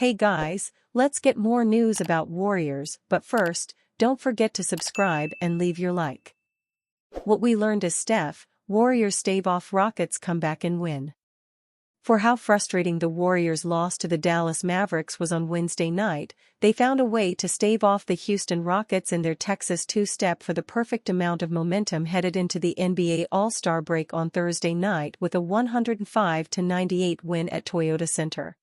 Hey guys, let's get more news about Warriors, but first, don't forget to subscribe and leave your like. What we learned is Warriors stave off Rockets' comeback and win. For how frustrating the Warriors' loss to the Dallas Mavericks was on Wednesday night, they found a way to stave off the Houston Rockets in their Texas two-step for the perfect amount of momentum headed into the NBA All-Star break on Thursday night with a 105-98 win at Toyota Center.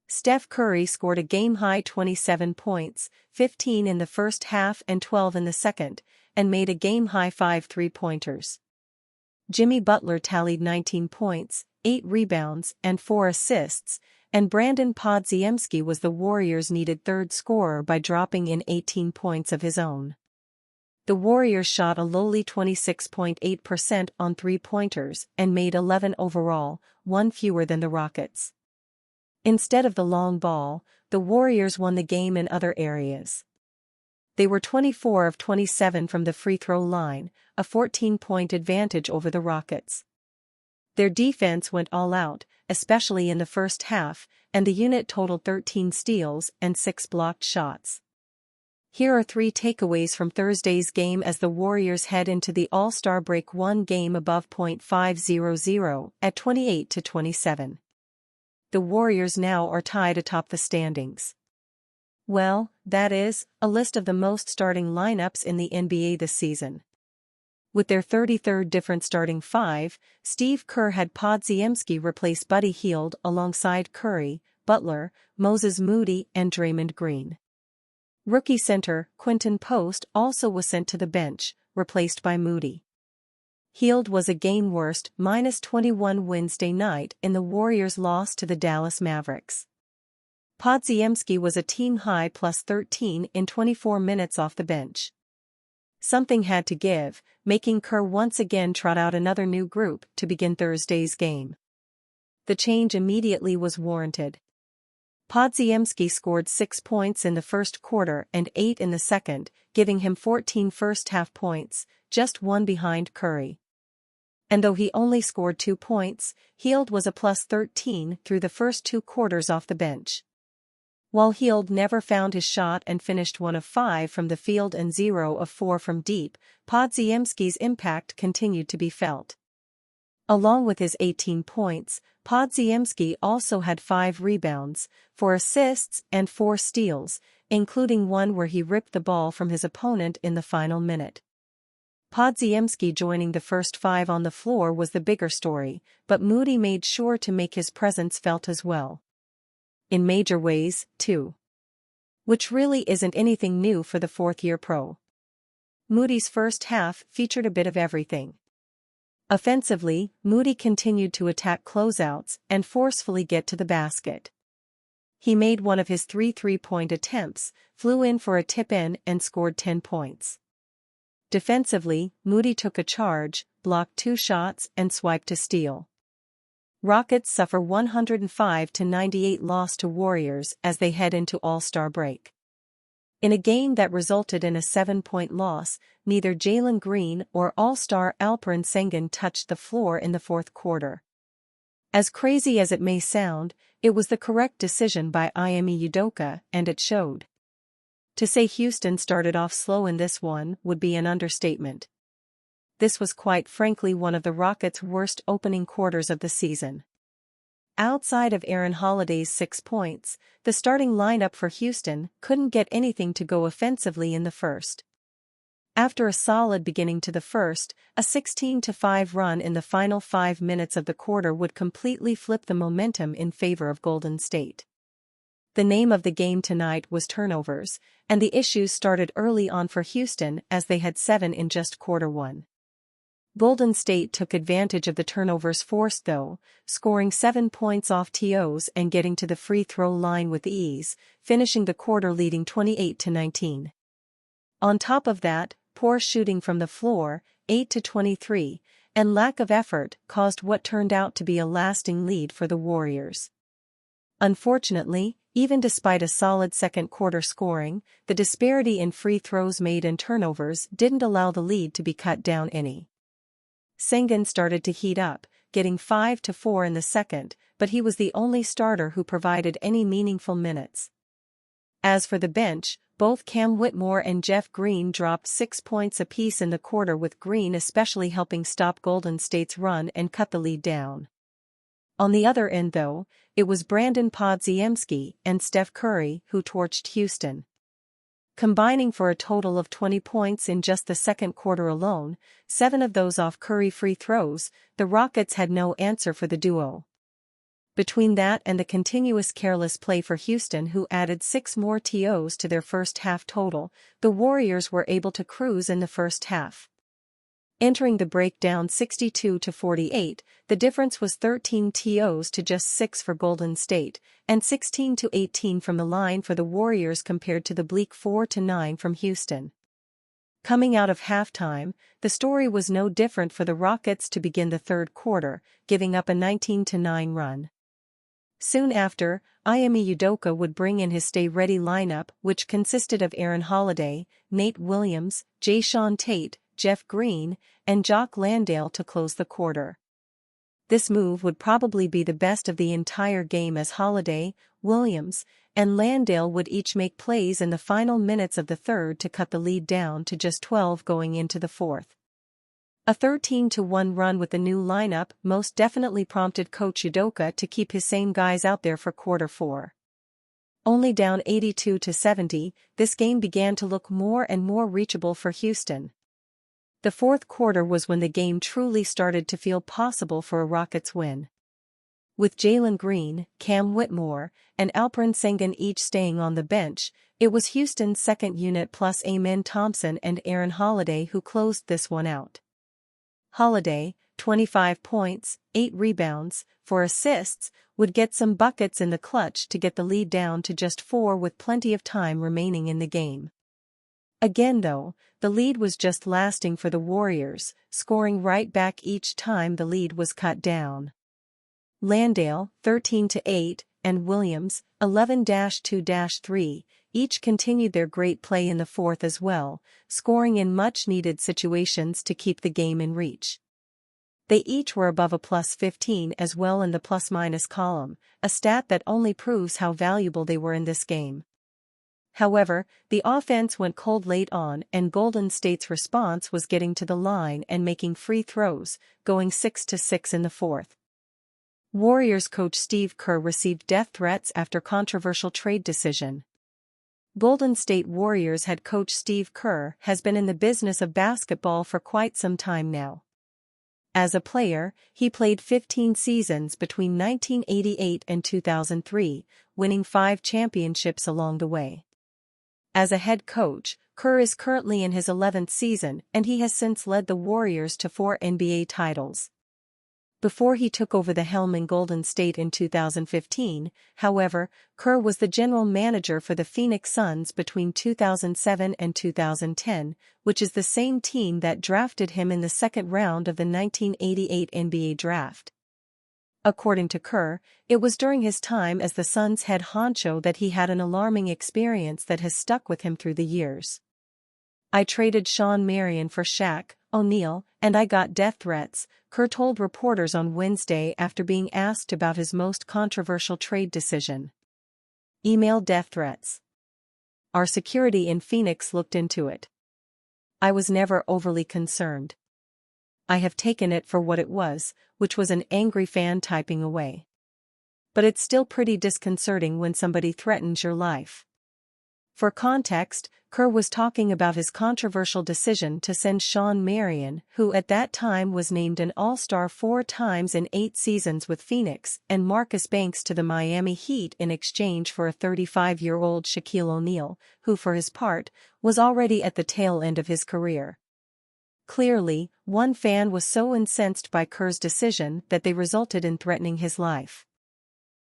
Steph Curry scored a game-high 27 points, 15 in the first half and 12 in the second, and made a game-high 5 three-pointers. Jimmy Butler tallied 19 points, 8 rebounds and 4 assists, and Brandon Podziemski was the Warriors' needed third scorer by dropping in 18 points of his own. The Warriors shot a lowly 26.8% on three-pointers and made 11 overall, one fewer than the Rockets. Instead of the long ball, the Warriors won the game in other areas. They were 24 of 27 from the free throw line, a 14-point advantage over the Rockets. Their defense went all out, especially in the first half, and the unit totaled 13 steals and 6 blocked shots. Here are 3 takeaways from Thursday's game as the Warriors head into the All-Star break one game above .500 at 28-27. The Warriors now are tied atop the standings. Well, that is, a list of the most starting lineups in the NBA this season. With their 33rd different starting five, Steve Kerr had Podziemski replace Buddy Hield alongside Curry, Butler, Moses Moody and Draymond Green. Rookie center Quinton Post also was sent to the bench, replaced by Moody. Hield was a game-worst -21 Wednesday night in the Warriors' loss to the Dallas Mavericks. Podziemski was a team-high +13 in 24 minutes off the bench. Something had to give, making Kerr once again trot out another new group to begin Thursday's game. The change immediately was warranted. Podziemski scored 6 points in the first quarter and 8 in the second, giving him 14 first-half points, just one behind Curry. And though he only scored 2 points, Hield was a +13 through the first 2 quarters off the bench. While Hield never found his shot and finished 1 of 5 from the field and 0 of 4 from deep, Podziemski's impact continued to be felt. Along with his 18 points, Podziemski also had 5 rebounds, 4 assists and 4 steals, including one where he ripped the ball from his opponent in the final minute. Podziemski joining the first 5 on the floor was the bigger story, but Moody made sure to make his presence felt as well. In major ways, too. Which really isn't anything new for the fourth-year pro. Moody's first half featured a bit of everything. Offensively, Moody continued to attack closeouts and forcefully get to the basket. He made one of his 3 three-point attempts, flew in for a tip-in and scored 10 points. Defensively, Moody took a charge, blocked 2 shots and swiped a steal. Rockets suffer 105-98 loss to Warriors as they head into All-Star break. In a game that resulted in a 7-point loss, neither Jalen Green or All-Star Alperen Sengun touched the floor in the fourth quarter. As crazy as it may sound, it was the correct decision by Ime Udoka, and it showed. To say Houston started off slow in this one would be an understatement. This was quite frankly one of the Rockets' worst opening quarters of the season. Outside of Aaron Holiday's 6 points, the starting lineup for Houston couldn't get anything to go offensively in the first. After a solid beginning to the first, a 16-5 run in the final 5 minutes of the quarter would completely flip the momentum in favor of Golden State. The name of the game tonight was turnovers, and the issues started early on for Houston as they had 7 in just quarter one. Golden State took advantage of the turnovers forced though, scoring 7 points off TOs and getting to the free throw line with ease, finishing the quarter leading 28-19. On top of that, poor shooting from the floor, 8-23, and lack of effort caused what turned out to be a lasting lead for the Warriors. Unfortunately, even despite a solid second quarter scoring, the disparity in free throws made and turnovers didn't allow the lead to be cut down any. Sengun started to heat up, getting 5-4 in the second, but he was the only starter who provided any meaningful minutes. As for the bench, both Cam Whitmore and Jeff Green dropped 6 points apiece in the quarter, with Green especially helping stop Golden State's run and cut the lead down. On the other end though, it was Brandon Podziemski and Steph Curry who torched Houston. Combining for a total of 20 points in just the second quarter alone, 7 of those off Curry free throws, the Rockets had no answer for the duo. Between that and the continuous careless play for Houston, who added 6 more TOs to their first half total, the Warriors were able to cruise in the first half. Entering the break down 62-48, the difference was 13 TOs to just 6 for Golden State, and 16-18 from the line for the Warriors compared to the bleak 4-9 from Houston. Coming out of halftime, the story was no different for the Rockets to begin the third quarter, giving up a 19-9 run. Soon after, Ime Udoka would bring in his stay-ready lineup, which consisted of Aaron Holiday, Nate Williams, Jae'Sean Tate, Jeff Green, and Jock Landale to close the quarter. This move would probably be the best of the entire game, as Holiday, Williams, and Landale would each make plays in the final minutes of the third to cut the lead down to just 12 going into the fourth. A 13-1 run with the new lineup most definitely prompted Coach Udoka to keep his same guys out there for quarter four. Only down 82-70, this game began to look more and more reachable for Houston. The fourth quarter was when the game truly started to feel possible for a Rockets win. With Jalen Green, Cam Whitmore, and Alperen Sengun each staying on the bench, it was Houston's second unit plus Amen Thompson and Aaron Holiday who closed this one out. Holiday, 25 points, 8 rebounds, 4 assists, would get some buckets in the clutch to get the lead down to just 4 with plenty of time remaining in the game. Again though, the lead was just lasting for the Warriors, scoring right back each time the lead was cut down. Landale, 13-8, and Williams, 11-2-3, each continued their great play in the fourth as well, scoring in much-needed situations to keep the game in reach. They each were above a +15 as well in the plus-minus column, a stat that only proves how valuable they were in this game. However, the offense went cold late on, and Golden State's response was getting to the line and making free throws, going 6-6 in the fourth. Warriors coach Steve Kerr received death threats after controversial trade decision. Golden State Warriors head coach Steve Kerr has been in the business of basketball for quite some time now. As a player, he played 15 seasons between 1988 and 2003, winning 5 championships along the way. As a head coach, Kerr is currently in his 11th season, and he has since led the Warriors to 4 NBA titles. Before he took over the helm in Golden State in 2015, however, Kerr was the general manager for the Phoenix Suns between 2007 and 2010, which is the same team that drafted him in the second round of the 1988 NBA draft. According to Kerr, it was during his time as the Suns' head honcho that he had an alarming experience that has stuck with him through the years. "I traded Shawn Marion for Shaq O'Neal, and I got death threats," Kerr told reporters on Wednesday after being asked about his most controversial trade decision. Email death threats. Our security in Phoenix looked into it. I was never overly concerned. I have taken it for what it was, which was an angry fan typing away. But it's still pretty disconcerting when somebody threatens your life. For context, Kerr was talking about his controversial decision to send Shawn Marion, who at that time was named an All-Star 4 times in 8 seasons with Phoenix, and Marcus Banks to the Miami Heat in exchange for a 35-year-old Shaquille O'Neal, who for his part, was already at the tail end of his career. Clearly, one fan was so incensed by Kerr's decision that they resulted in threatening his life.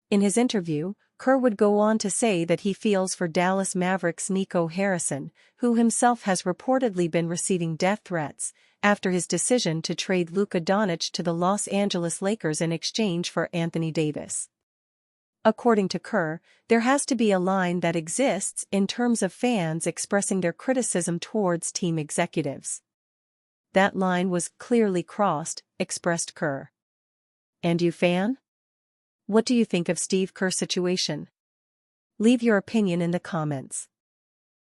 In his interview, Kerr would go on to say that he feels for Dallas Mavericks' Nico Harrison, who himself has reportedly been receiving death threats, after his decision to trade Luka Doncic to the Los Angeles Lakers in exchange for Anthony Davis. According to Kerr, there has to be a line that exists in terms of fans expressing their criticism towards team executives. That line was clearly crossed, expressed Kerr. And you fan? What do you think of Steve Kerr's situation? Leave your opinion in the comments.